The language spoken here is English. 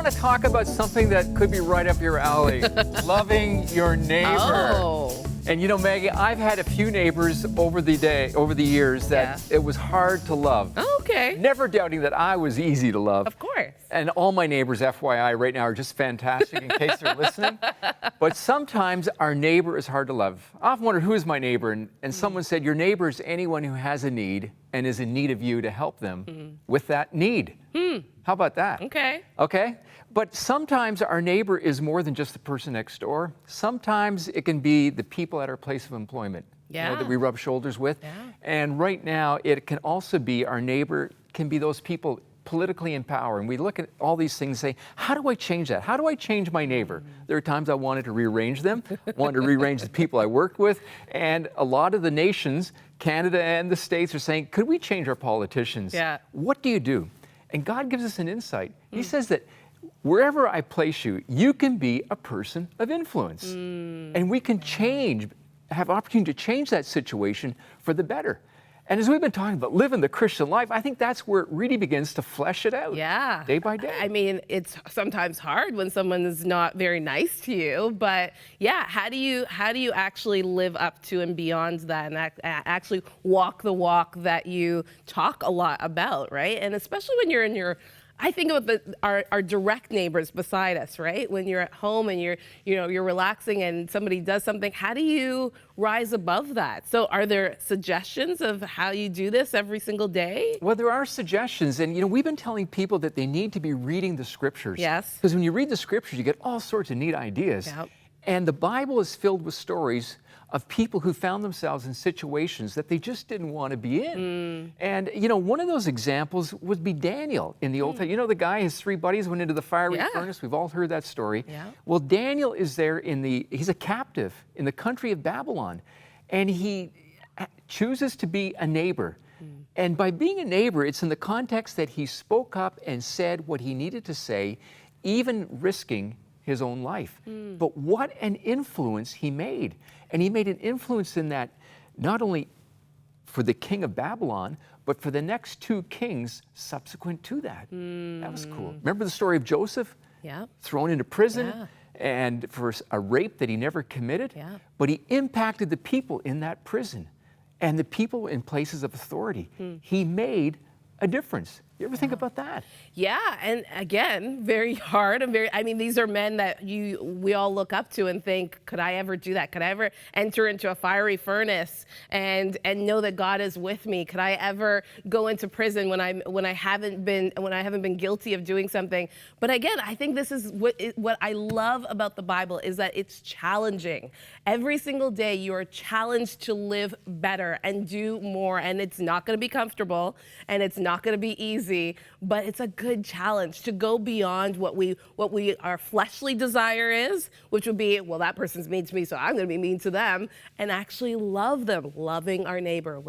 want to talk about something that could be right up your alley. Loving your neighbor. Oh. And you know, Maggie, I've had a few neighbors over the years that it was hard to love. Okay. Never doubting that I was easy to love. Of course. And all my neighbors, FYI, right now are just fantastic in case they're listening. But sometimes our neighbor is hard to love. I often wondered, who is my neighbor? And someone said, your neighbor is anyone who has a need and is in need of you to help them with that need. How about that? Okay. Okay? But sometimes our neighbor is more than just the person next door. Sometimes it can be the people at our place of employment that we rub shoulders with. Yeah. And right now, it can also be our neighbor can be those people politically in power. And we look at all these things and say, how do I change that? How do I change my neighbor? There are times I wanted to rearrange them, wanted to rearrange the people I worked with. And a lot of the nations, Canada and the States, are saying, could we change our politicians? Yeah. What do you do? And God gives us an insight. He says that wherever I place you, you can be a person of influence. And we can change, have opportunity to change that situation for the better. And as we've been talking about living the Christian life, I think that's where it really begins to flesh it out. Yeah. Day by day. I mean, it's sometimes hard when someone is not very nice to you, but yeah, how do you actually live up to and beyond that and actually walk the walk that you talk a lot about, right? And especially when you're in your I think about our direct neighbors beside us, right? When you're at home and you're relaxing and somebody does something, how do you rise above that? So are there suggestions of how you do this every single day? Well, there are suggestions. And, we've been telling people that they need to be reading the scriptures. Yes. Because when you read the scriptures, you get all sorts of neat ideas. Yep. And the Bible is filled with stories of people who found themselves in situations that they just didn't want to be in. And, one of those examples would be Daniel in the Old Testament. The guy, his three buddies went into the fiery furnace. We've all heard that story. Yeah. Well, Daniel is there he's a captive in the country of Babylon. And he chooses to be a neighbor. And by being a neighbor, it's in the context that he spoke up and said what he needed to say, even risking his own life. But what an influence he made. And he made an influence in that not only for the king of Babylon, but for the next two kings subsequent to that. That was cool. Remember the story of Joseph? Yeah. Thrown into prison and for a rape that he never committed. Yeah. But he impacted the people in that prison and the people in places of authority. He made a difference. You ever think about that? Yeah, and again, very hard and these are men that we all look up to and think, could I ever do that? Could I ever enter into a fiery furnace and know that God is with me? Could I ever go into prison when I haven't been guilty of doing something? But again, I think this is what I love about the Bible is that it's challenging. Every single day you are challenged to live better and do more, and it's not going to be comfortable and it's not going to be easy. But it's a good challenge to go beyond what our fleshly desire is, which would be, well, that person's mean to me, so I'm going to be mean to them, and actually love them, loving our neighbor.